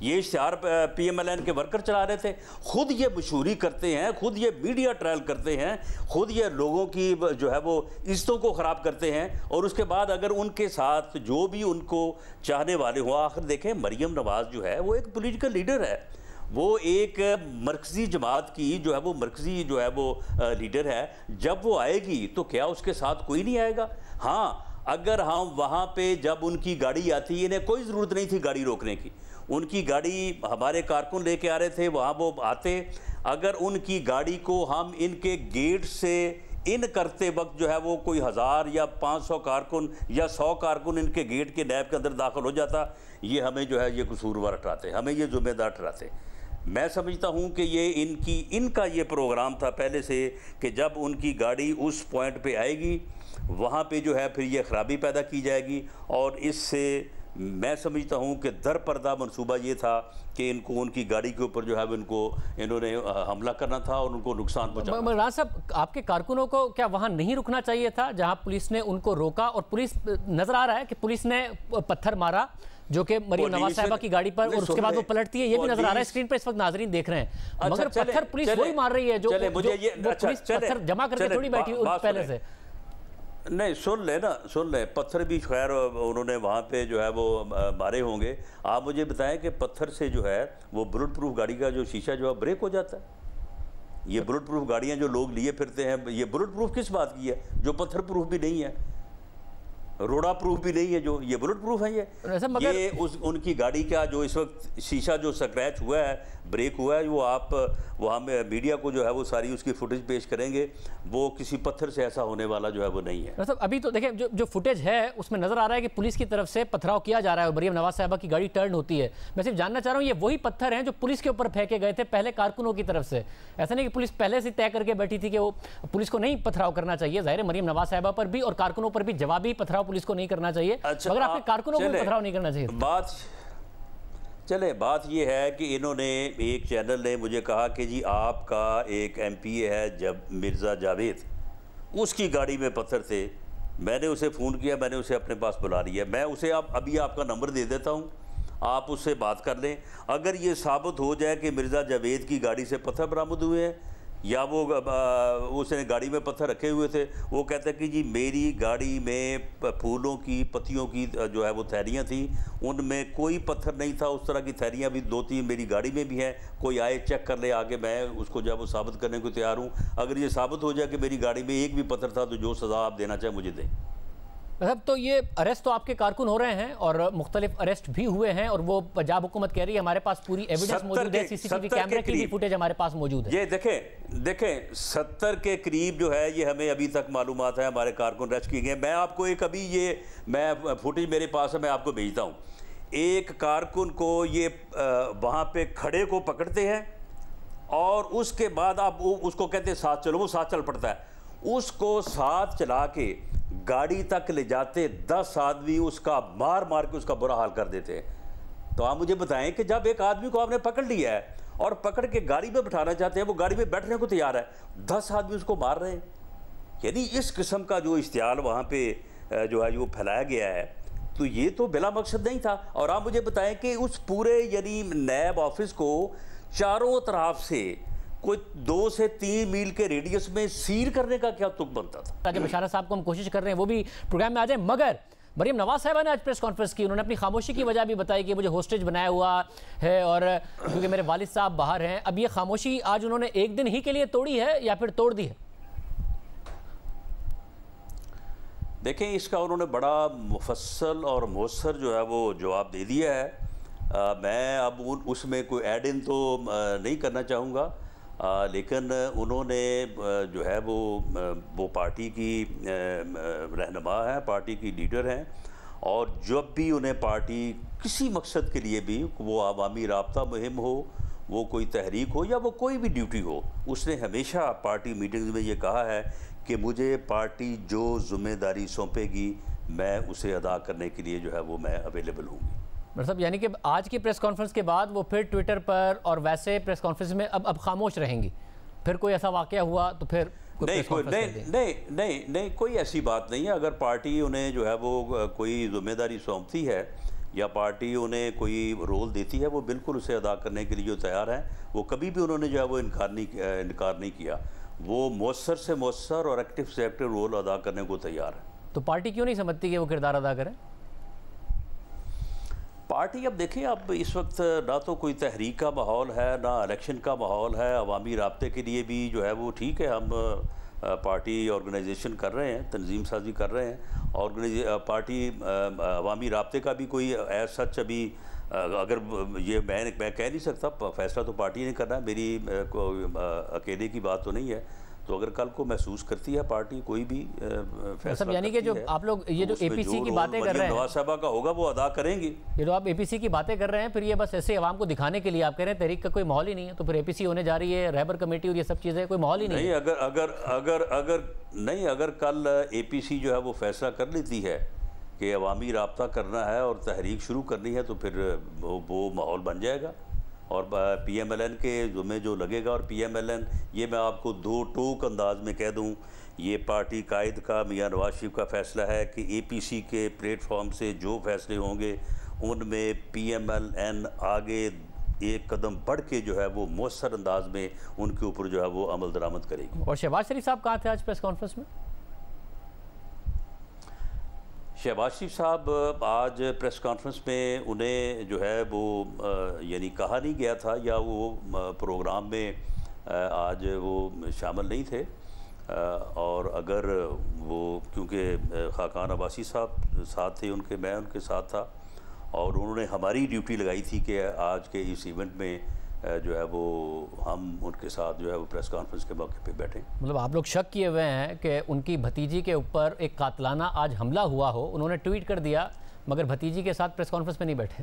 یہ اشتہار P M L N کے ورکر چلا رہے تھے، خود یہ مشہوری کرتے ہیں، خود یہ میڈیا ٹرائل کرتے ہیں، خود یہ لوگوں کی جو ہے وہ عزتوں کو خراب کرتے ہیں، اور اس کے بعد اگر ان کے ساتھ جو بھی ان کو چاہنے والے ہوں، آخر دیکھیں مریم نواز جو ہے وہ ایک پولیٹیکل لیڈر ہے، وہ ایک مرکزی جماعت کی جو ہے وہ مرکزی جو ہے وہ لیڈر ہے، جب وہ آئے گی تو کیا اس کے ساتھ کوئی نہیں آئے گا؟ ہاں اگر ہم وہاں پہ جب ان کی گاڑی آتی، انہیں کوئی ضرورت نہیں تھی گاڑی روکنے کی، ان کی گاڑی ہمارے کارکن لے کے آ رہے تھے، وہاں وہ آتے، اگر ان کی گاڑی کو ہم ان کے گیٹ سے ان کرتے وقت جو ہے وہ کوئی 1000 یا 500 کارکن یا 100 کارکن ان کے گیٹ کے نیب کے اندر داخل ہو جاتا، یہ ہمیں جو ہے یہ قصوروار ٹھہراتے، ہمیں یہ ذمہ دار ٹھہراتے۔ میں سمجھتا ہوں کہ یہ ان کا یہ پروگرام تھا پہلے سے کہ جب ان کی گاڑی اس پوائنٹ پہ آئے گی وہاں پہ جو ہے پھر یہ خرابی پیدا کی جائے گی، اور اس سے میں سمجھتا ہوں کہ در پردہ منصوبہ یہ تھا کہ ان کی گاڑی کے اوپر جو ہے انہوں نے حملہ کرنا تھا اور ان کو نقصان پہنچانا۔ رانا صاحب، آپ کے کارکنوں کو کیا وہاں نہیں رکنا چاہیے تھا جہاں پولیس نے ان کو روکا؟ اور پولیس نظر آ رہا ہے کہ پولیس نے پتھر مارا جو کہ مریم نواز صاحبہ کی گاڑی پر، اور اس کے بعد وہ پلٹتی ہے، یہ بھی نظر آ رہا ہے اسکرین پر اس وقت ناظرین دیکھ رہے ہیں، مگر پتھر پولیس وہی مار رہی ہے جو پولیس پتھر جمع کر کے تھوڑی بیٹھی پہلے سے۔ نہیں سن لیں پتھر بھی خیر انہوں نے وہاں پہ جو ہے وہ مارے ہوں گے۔ آپ مجھے بتائیں کہ پتھر سے جو ہے وہ بلٹ پروف گاڑی کا جو شیشہ جو ہے بریک ہو جاتا ہے؟ یہ بلٹ پروف گاڑیاں جو لوگ لیے پھرتے ہیں، یہ بلٹ پروف کس بات کی ہے جو پتھر پروف بھی نہیں ہے، روڑا پروف بھی نہیں ہے، جو یہ بلٹ پروف ہے، یہ ان کی گاڑی کا جو اس وقت شیشہ جو سکریچ ہوا ہے، بریک ہوا ہے، وہ آپ وہاں میں میڈیا کو جو ہے وہ ساری اس کی فوٹیج پیش کریں گے، وہ کسی پتھر سے ایسا ہونے والا جو ہے وہ نہیں ہے۔ ابھی تو دیکھیں جو فوٹیج ہے اس میں نظر آ رہا ہے کہ پولیس کی طرف سے پتھراؤ کیا جا رہا ہے، مریم نواز صاحبہ کی گاڑی ٹرن ہوتی ہے۔ میں صرف جاننا چاہ رہا ہوں یہ وہی پتھر ہیں جو پولیس کے اوپر پھینکے گئے تھے پہلے کارکنوں کی طرف سے؟ ایسا نہیں کہ پولیس پہلے سے طے کر کے بیٹھی تھی کہ وہ پولیس کو نہیں پتھراؤ کرنا چاہیے، ظاہر ہے مریم نواز صاحبہ پر بھی اور کارکنوں پر بھی جوابی پتھراؤ پولیس کو نہیں کرنا چاہیے، مگر آپ کے کارکنوں کو بھی پتھراؤ نہیں کرنا چاہیے۔ بات یہ ہے کہ انہوں نے ایک چینل نے مجھے کہا کہ جی آپ کا ایک ایم پی اے ہے جب مرزا جاوید، اس کی گاڑی میں پتھر تھے۔ میں نے اسے فون کیا، میں نے اسے اپنے پاس بلا لیا، میں اسے ابھی آپ کا نمبر دے دیتا ہوں، آپ اس سے بات کر لیں۔ اگر یہ ثابت ہو جائے کہ مرزا جاوید کی گاڑی سے پتھر برآمد ہوئے ہیں یا وہ اس نے گاڑی میں پتھر رکھے ہوئے تھے، وہ کہتا ہے کہ جی میری گاڑی میں پھولوں کی پتیوں کی جو ہے وہ تھیلیاں تھیں، ان میں کوئی پتھر نہیں تھا، اس طرح کی تھیلیاں بھی 2-3 میری گاڑی میں بھی ہیں، کوئی آئے چیک کر لے آگے، میں اس کو جو ہے وہ ثابت کرنے کو تیار ہوں۔ اگر یہ ثابت ہو جائے کہ میری گاڑی میں ایک بھی پتھر تھا تو جو سزا آپ دینا چاہیں مجھے دیں۔ مطلب تو یہ اریسٹ تو آپ کے کارکن ہو رہے ہیں اور مختلف اریسٹ بھی ہوئے ہیں، اور وہ پنجاب حکومت کہہ رہی ہے ہمارے پاس پوری ایویڈنس موجود ہے، سی سی ٹی وی کیمرے کی بھی فوٹیج ہمارے پاس موجود ہے۔ یہ دیکھیں 70 کے قریب جو ہے یہ ہمیں ابھی تک معلومات ہے ہمارے کارکن اریسٹ کیے گئے۔ میں آپ کو ایک میں فوٹیج میرے پاس ہے، میں آپ کو بھیجتا ہوں۔ ایک کارکن کو یہ وہاں پہ کھڑے کو پکڑتے ہیں اور اس کے بعد آپ اس کو کہتے ہیں ساتھ چلو، وہ ساتھ چل پڑتا ہے، اس کو ساتھ چلا کے گاڑی تک لے جاتے، 10 آدمی اس کا مار کے اس کا برا حال کر دیتے ہیں۔ تو آپ مجھے بتائیں کہ جب ایک آدمی کو آپ نے پکڑ لیا ہے اور پکڑ کے گاڑی میں بٹھانا چاہتے ہیں، وہ گاڑی میں بیٹھنے کو تیار ہے، 10 آدمی اس کو مار رہے ہیں، یعنی اس قسم کا جو اشتعال وہاں پہ جو ہے وہ پھیلایا گیا ہے، تو یہ تو بلا مقصد نہیں تھا۔ اور آپ مجھے بتائیں کہ اس پورے یعنی نیب آفس کو چاروں طرف سے کوئی 2 سے 3 میل کے ریڈیس میں سیر کرنے کا کیا تک بنتا تھا؟ تاکہ بشارت صاحب کو ہم کوشش کر رہے ہیں وہ بھی پروگرام میں آ جائیں، مگر مریم نواز صاحبہ نے آج پریس کانفرنس کی، انہوں نے اپنی خاموشی کی وجہ بھی بتائی کہ مجھے ہوسٹیج بنایا ہوا ہے اور کیونکہ میرے والد صاحب باہر ہیں۔ اب یہ خاموشی آج انہوں نے ایک دن ہی کے لیے توڑی ہے یا پھر توڑ دی ہے؟ دیکھیں اس کا انہوں نے بڑا مفصل اور مؤثر جو ہے وہ جواب دے دیا ہے۔ میں اب اس میں کوئی ایڈ ان تو نہیں کرنا چاہوں گا، لیکن انہوں نے جو ہے وہ پارٹی کی رہنما ہے، پارٹی کی لیڈر ہیں، اور جب بھی انہیں پارٹی کسی مقصد کے لیے بھی، وہ عوامی رابطہ مہم ہو، وہ کوئی تحریک ہو یا وہ کوئی بھی ڈیوٹی ہو، اس نے ہمیشہ پارٹی میٹنگز میں یہ کہا ہے کہ مجھے پارٹی جو ذمہ داری سونپے گی میں اسے ادا کرنے کے لیے جو ہے وہ میں اویلیبل ہوں گی۔ مطلب یعنی کہ آج کی پریس کانفرنس کے بعد وہ پھر ٹویٹر پر اور ویسے پریس کانفرنس میں اب خاموش رہیں گی؟ پھر کوئی ایسا واقعہ ہوا تو پھر نہیں کوئی ایسی بات نہیں ہے۔ اگر پارٹی انہیں جو ہے وہ کوئی ذمہ داری سونپتی ہے یا پارٹی انہیں کوئی رول دیتی ہے وہ بالکل اسے ادا کرنے کے لیے جو تیار ہیں، وہ کبھی بھی انہوں نے جو ہے وہ انکار نہیں کیا، وہ مؤثر سے مؤثر اور ایکٹیو سے ایکٹیو رول ادا کرنے کو تیار ہے۔ تو پارٹی کیوں نہیں سمجھتی کہ وہ کردار ادا کریں؟ پارٹی اب دیکھیں، اب اس وقت نہ تو کوئی تحریک کا ماحول ہے، نہ الیکشن کا ماحول ہے، عوامی رابطے کے لیے بھی جو ہے وہ ٹھیک ہے، ہم پارٹی آرگنائزیشن کر رہے ہیں، تنظیم سازی کر رہے ہیں، پارٹی عوامی رابطے کا بھی کوئی ایز سچ ابھی اگر یہ میں کہہ نہیں سکتا، فیصلہ تو پارٹی نے کرنا ہے، میری اکیلے کی بات تو نہیں ہے، تو اگر کل کو محسوس کرتی ہے پارٹی کوئی بھی فیصلہ یعنی کہ جو آپ لوگ یہ جو اے پی سی کی باتیں کر رہے ہیں، نواز صاحبہ کا ہوگا وہ ادا کریں گی۔ یہ جو آپ اے پی سی کی باتیں کر رہے ہیں، پھر یہ بس ایسے عوام کو دکھانے کے لیے آپ کہہ رہے ہیں تحریک کا کوئی ماحول ہی نہیں ہے، تو پھر اے پی سی ہونے جا رہی ہے، رہبر کمیٹی اور یہ سب چیزیں، کوئی ماحول ہی نہیں ہے۔ اگر کل اے پی سی جو ہے وہ فیصلہ کر لیتی ہے کہ عوامی رابطہ کرنا ہے اور تحریک شروع کرنی ہے، تو پھر وہ ماحول بن جائے گا، اور پی ایم ایل این کے ذمہ جو لگے گا، اور پی ایم ایل این یہ میں آپ کو دو ٹوک انداز میں کہہ دوں، یہ پارٹی قائد کا میاں نواز شریف کا فیصلہ ہے کہ اے پی سی کے پلیٹ فارم سے جو فیصلے ہوں گے ان میں پی ایم ایل این آگے ایک قدم بڑھ کے جو ہے وہ مؤثر انداز میں ان کے اوپر جو ہے وہ عمل درآمد کرے گی۔ اور شہباز شریف صاحب کہاں تھے آج پریس کانفرنس میں؟ شہباز شریف صاحب آج پریس کانفرنس میں انہیں جو ہے وہ یعنی کہا نہیں گیا تھا، یا وہ پروگرام میں آج وہ شامل نہیں تھے، اور اگر وہ کیونکہ خاقان عباسی صاحب ساتھ تھے ان کے، میں ان کے ساتھ تھا، اور انہوں نے ہماری ڈیوٹی لگائی تھی کہ آج کے اس ایونٹ میں جو ہے وہ ہم ان کے ساتھ جو ہے وہ پریس کانفرنس کے موقع پہ بیٹھیں۔ مطلب آپ لوگ شک کیے ہوئے ہیں کہ ان کی بھتیجی کے اوپر ایک قاتلانہ آج حملہ ہوا ہو، انہوں نے ٹویٹ کر دیا مگر بھتیجی کے ساتھ پریس کانفرنس میں نہیں بیٹھے؟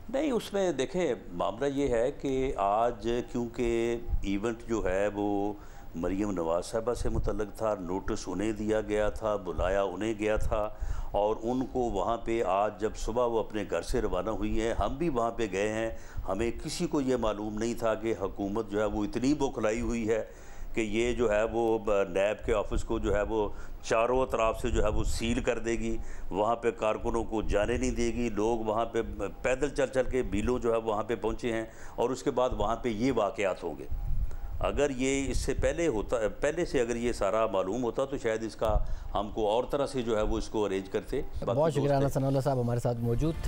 نہیں، اس میں دیکھیں معاملہ یہ ہے کہ آج کیونکہ ایونٹ جو ہے وہ مریم نواز صاحبہ سے متعلق تھا، نوٹس انہیں دیا گیا تھا، بلایا انہیں گیا تھا، اور ان کو وہاں پہ آج جب صبح وہ اپنے گھر سے روانہ ہوئی ہیں، ہم بھی وہاں پہ گئے ہیں، ہمیں کسی کو یہ معلوم نہیں تھا کہ حکومت جو ہے وہ اتنی بوکھلائی ہوئی ہے کہ یہ جو ہے وہ نیب کے آفس کو جو ہے وہ چاروں اطراف سے جو ہے وہ سیل کر دے گی، وہاں پہ کارکنوں کو جانے نہیں دے گی، لوگ وہاں پہ پیدل چل کے بیلوں جو ہے وہاں پہ پہنچے ہیں، اور اس کے بعد وہاں پہ یہ واقعات ہوں گے۔ اگر یہ اس سے پہلے سے اگر یہ سارا معلوم ہوتا تو شاید اس کا ہم کو اور طرح سے جو ہے وہ اس کو ارینج کرتے۔ بہت شکریہ ثناء اللہ صاحب ہمارے ساتھ موجود تھے۔